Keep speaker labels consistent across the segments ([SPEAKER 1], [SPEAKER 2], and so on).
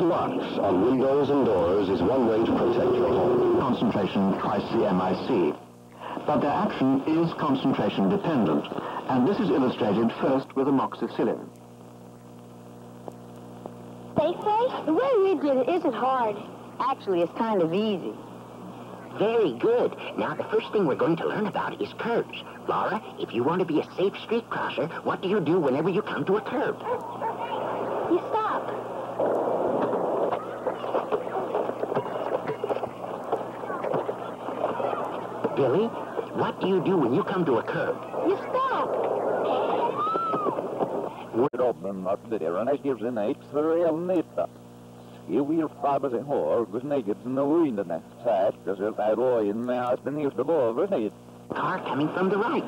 [SPEAKER 1] Good locks on windows and doors is one way to protect your home.
[SPEAKER 2] Concentration twice the MIC. But their action is concentration dependent, and this is illustrated first with amoxicillin.
[SPEAKER 3] They say the way we did it isn't hard. Actually, it's kind of easy.
[SPEAKER 4] Very good. Now, the first thing we're going to learn about is curves. Laura, if you want to be a safe street crosser, what do you do whenever you come to a curve?
[SPEAKER 3] You stop.
[SPEAKER 4] Billy, what do you do when you come to a curve?
[SPEAKER 3] You stop.
[SPEAKER 5] Would open up there and I gives an eight for real nita. Here we are fibers and whore, was naked in the wind and that sad, because if I roy in my house beneath the ball, was naked.
[SPEAKER 4] Car coming from the right.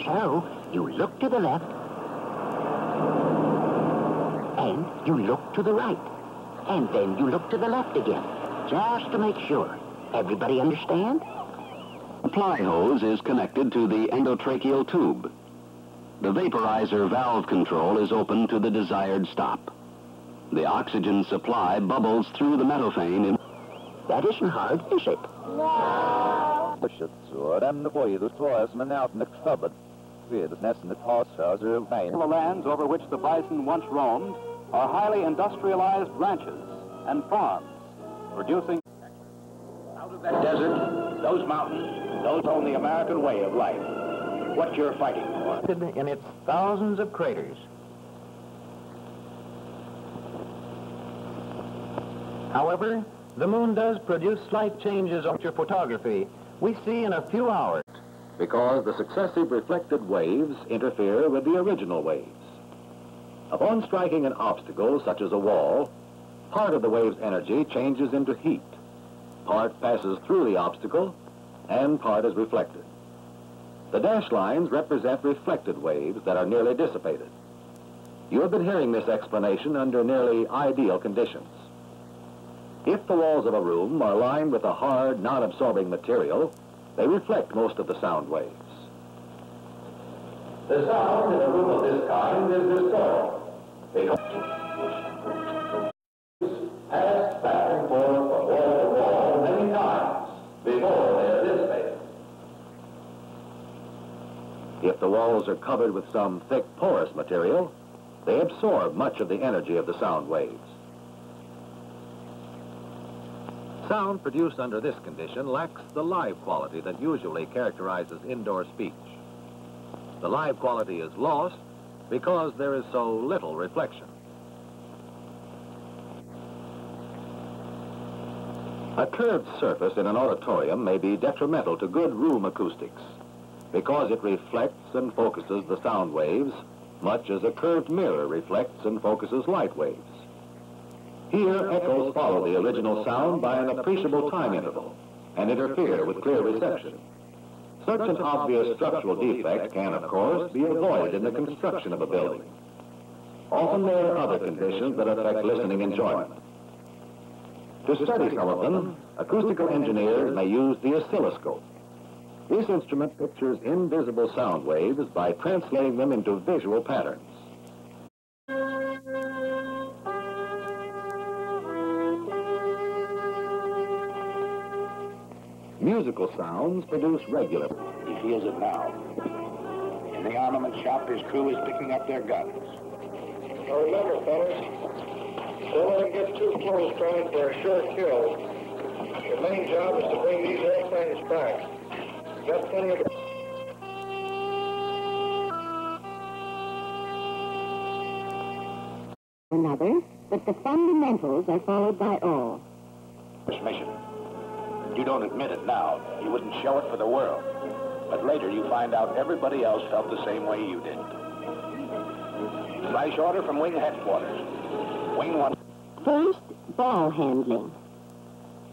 [SPEAKER 4] So, you look to the left, and you look to the right, and then you look to the left again, just to make sure. Everybody understand?
[SPEAKER 1] The ply hose is connected to the endotracheal tube. The vaporizer valve control is open to the desired stop. The oxygen supply bubbles through the metalphane.
[SPEAKER 4] That isn't hard, is it?
[SPEAKER 3] No.
[SPEAKER 5] And the boy is twice man out in the cupboard. The nest in the toss house are vain.
[SPEAKER 6] The lands over which the bison once roamed are highly industrialized ranches and farms, producing. Out of that desert, those mountains, those own the American way of life. What you're fighting for.
[SPEAKER 2] In its thousands of craters. However, the moon does produce slight changes on your photography we see in a few hours.
[SPEAKER 5] Because the successive reflected waves interfere with the original waves. Upon striking an obstacle, such as a wall, part of the wave's energy changes into heat. Part passes through the obstacle, and part is reflected. The dashed lines represent reflected waves that are nearly dissipated. You have been hearing this explanation under nearly ideal conditions. If the walls of a room are lined with a hard, non-absorbing material, they reflect most of the sound waves. The sound in a room of this kind is distorted because pass back and forth from wall to wall many times before they are dissipated. If the walls are covered with some thick, porous material, they absorb much of the energy of the sound waves. Sound produced under this condition lacks the live quality that usually characterizes indoor speech. The live quality is lost because there is so little reflection. A curved surface in an auditorium may be detrimental to good room acoustics because it reflects and focuses the sound waves much as a curved mirror reflects and focuses light waves. Here, echoes follow the original sound by an appreciable time interval and interfere with clear reception. Such an obvious structural defect can, of course, be avoided in the construction of a building. Often there are other conditions that affect listening enjoyment. To study some of them, acoustical engineers may use the oscilloscope. This instrument pictures invisible sound waves by translating them into visual patterns. Musical sounds produce regular.
[SPEAKER 6] He feels it now. In the armament shop, his crew is picking up their guns.
[SPEAKER 7] Now remember, fellas, don't let them get too close trying for a short kill. Your main job is to bring these airplanes back. You got plenty of...
[SPEAKER 3] Another, but the fundamentals are followed by all.
[SPEAKER 6] This mission. You don't admit it now. You wouldn't show it for the world. But later you find out everybody else felt the same way you did. Flash order from Wing Headquarters. Wing 1.
[SPEAKER 3] First, ball handling.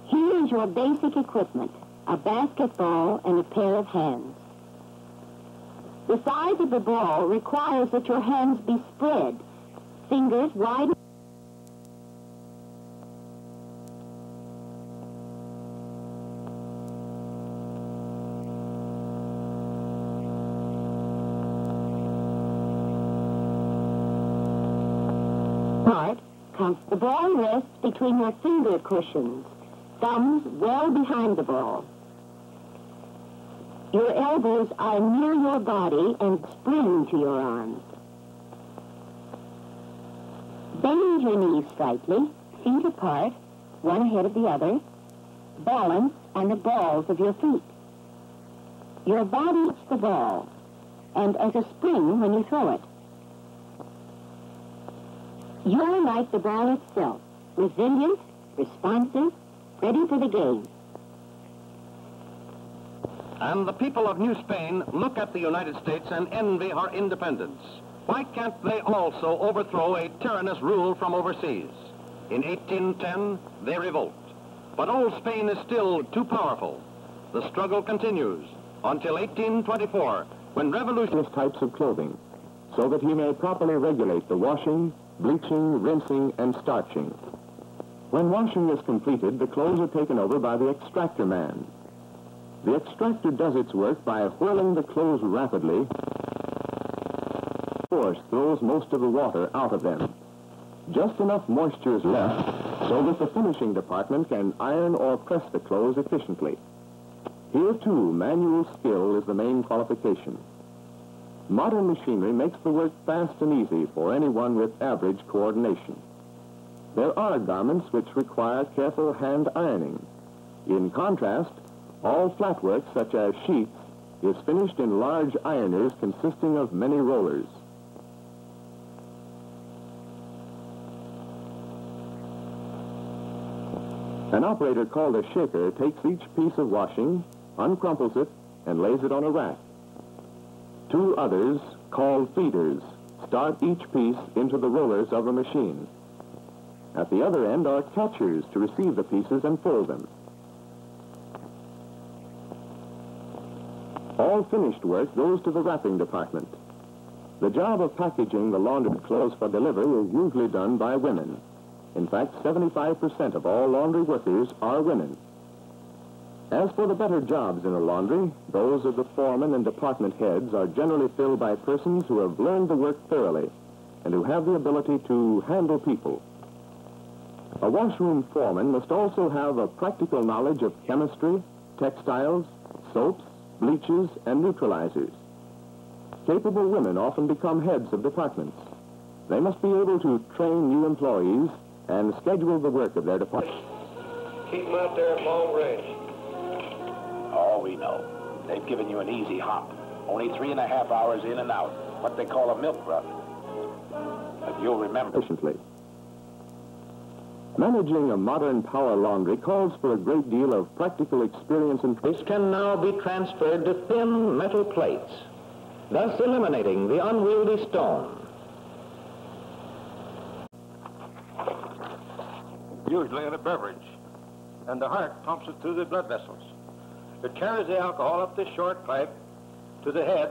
[SPEAKER 3] Here is your basic equipment, a basketball and a pair of hands. The size of the ball requires that your hands be spread, fingers wide. The ball rests between your finger cushions, thumbs well behind the ball. Your elbows are near your body and spring to your arms. Bend your knees slightly, feet apart, one ahead of the other. Balance on the balls of your feet. Your body hits the ball, and as a spring when you throw it. You're like the ball itself, resilient, responsive, ready for the game.
[SPEAKER 6] And the people of New Spain look at the United States and envy our independence. Why can't they also overthrow a tyrannous rule from overseas? In 1810, they revolt. But old Spain is still too powerful. The struggle continues until 1824, when revolutionist
[SPEAKER 2] types of clothing, so that he may properly regulate the washing, bleaching, rinsing, and starching. When washing is completed, the clothes are taken over by the extractor man. The extractor does its work by whirling the clothes rapidly. Force throws most of the water out of them. Just enough moisture is left so that the finishing department can iron or press the clothes efficiently. Here, too, manual skill is the main qualification. Modern machinery makes the work fast and easy for anyone with average coordination. There are garments which require careful hand ironing. In contrast, all flat work, such as sheets, is finished in large ironers consisting of many rollers. An operator called a shaker takes each piece of washing, uncrumples it, and lays it on a rack. Two others, called feeders, start each piece into the rollers of the machine. At the other end are catchers to receive the pieces and fold them. All finished work goes to the wrapping department. The job of packaging the laundered clothes for delivery is usually done by women. In fact, 75% of all laundry workers are women. As for the better jobs in a laundry, those of the foreman and department heads are generally filled by persons who have learned the work thoroughly and who have the ability to handle people. A washroom foreman must also have a practical knowledge of chemistry, textiles, soaps, bleaches, and neutralizers. Capable women often become heads of departments. They must be able to train new employees and schedule the work of their department.
[SPEAKER 7] Keep them out there at long range.
[SPEAKER 6] Oh, we know. They've given you an easy hop. Only 3.5 hours in and out. What they call a milk run. But you'll remember.
[SPEAKER 2] Efficiently. Managing a modern power laundry calls for a great deal of practical experience and...
[SPEAKER 6] This can now be transferred to thin metal plates, thus eliminating the unwieldy stone.
[SPEAKER 7] Usually in a beverage, and the heart pumps it through the blood vessels. It carries the alcohol up this short pipe to the head,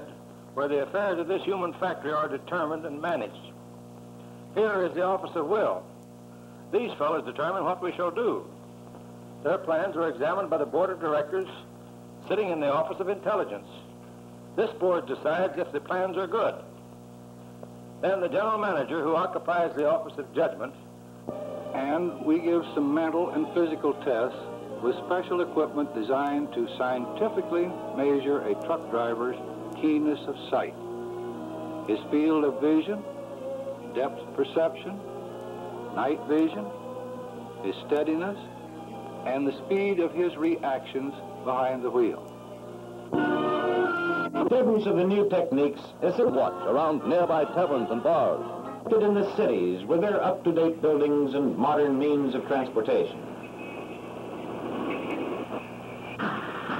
[SPEAKER 7] where the affairs of this human factory are determined and managed. Here is the office of will. These fellows determine what we shall do. Their plans are examined by the board of directors sitting in the office of intelligence. This board decides if the plans are good. Then the general manager, who occupies the office of judgment, and we give some mental and physical tests with special equipment designed to scientifically measure a truck driver's keenness of sight, his field of vision, depth perception, night vision, his steadiness, and the speed of his reactions behind the wheel.
[SPEAKER 6] Students of the new techniques is a watch around nearby taverns and bars, in the cities with their up-to-date buildings and modern means of transportation.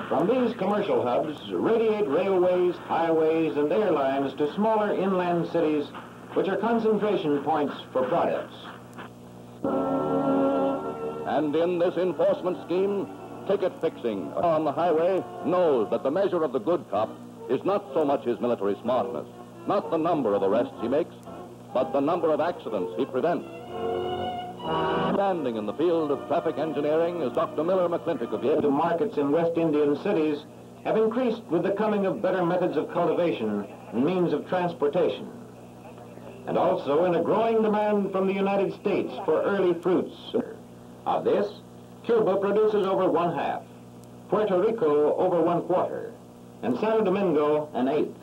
[SPEAKER 6] From these commercial hubs radiate railways, highways, and airlines to smaller inland cities, which are concentration points for products.
[SPEAKER 5] And in this enforcement scheme, ticket fixing on the highway knows that the measure of the good cop is not so much his military smartness, not the number of arrests he makes, but the number of accidents he prevents. Standing in the field of traffic engineering is Dr. Miller McClintock of
[SPEAKER 6] The markets in West Indian cities have increased with the coming of better methods of cultivation and means of transportation.
[SPEAKER 5] and also in a growing demand from the United States for early fruits. Of this, Cuba produces over 1/2, Puerto Rico over 1/4, and Santo Domingo an 1/8.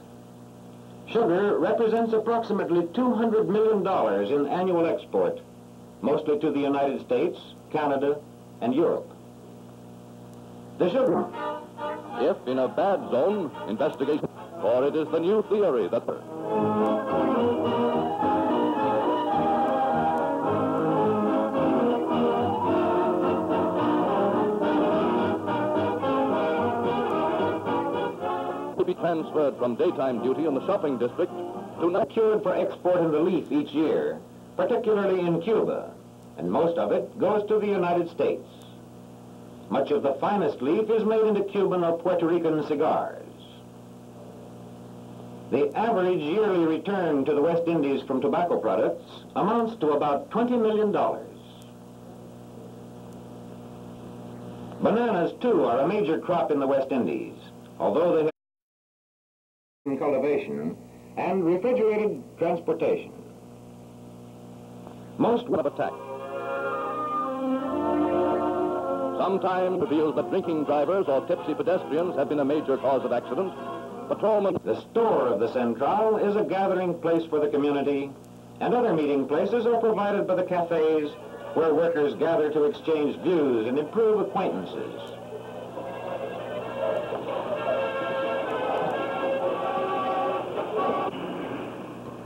[SPEAKER 5] Sugar represents approximately $200 million in annual export, mostly to the United States, Canada, and Europe. The sugar.
[SPEAKER 8] If in a bad zone, investigation, for it is the new theory that... to be transferred from daytime duty in the shopping district to not
[SPEAKER 5] Cured for export in relief each year, particularly in Cuba, and most of it goes to the United States. Much of the finest leaf is made into Cuban or Puerto Rican cigars. The average yearly return to the West Indies from tobacco products amounts to about $20 million. Bananas, too, are a major crop in the West Indies, although they have cultivation and refrigerated transportation.
[SPEAKER 8] most of attack. Sometimes reveals that drinking drivers or tipsy pedestrians have been a major cause of accident. Patrolmen...
[SPEAKER 5] The store of the Central is a gathering place for the community, and other meeting places are provided by the cafes where workers gather to exchange views and improve acquaintances.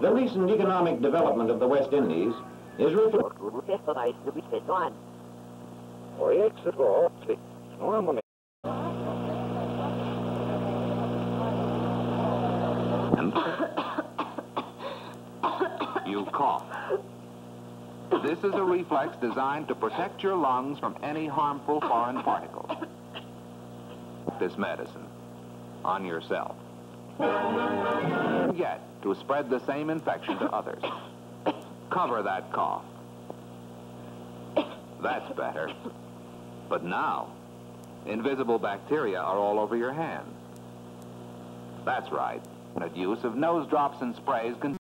[SPEAKER 5] The recent economic development of the West Indies is reflected.
[SPEAKER 6] You cough. This is a reflex designed to protect your lungs from any harmful foreign particles. This medicine on yourself. Yet to spread the same infection to others. Cover that cough. That's better. But now, invisible bacteria are all over your hands. That's right. The use of nose drops and sprays can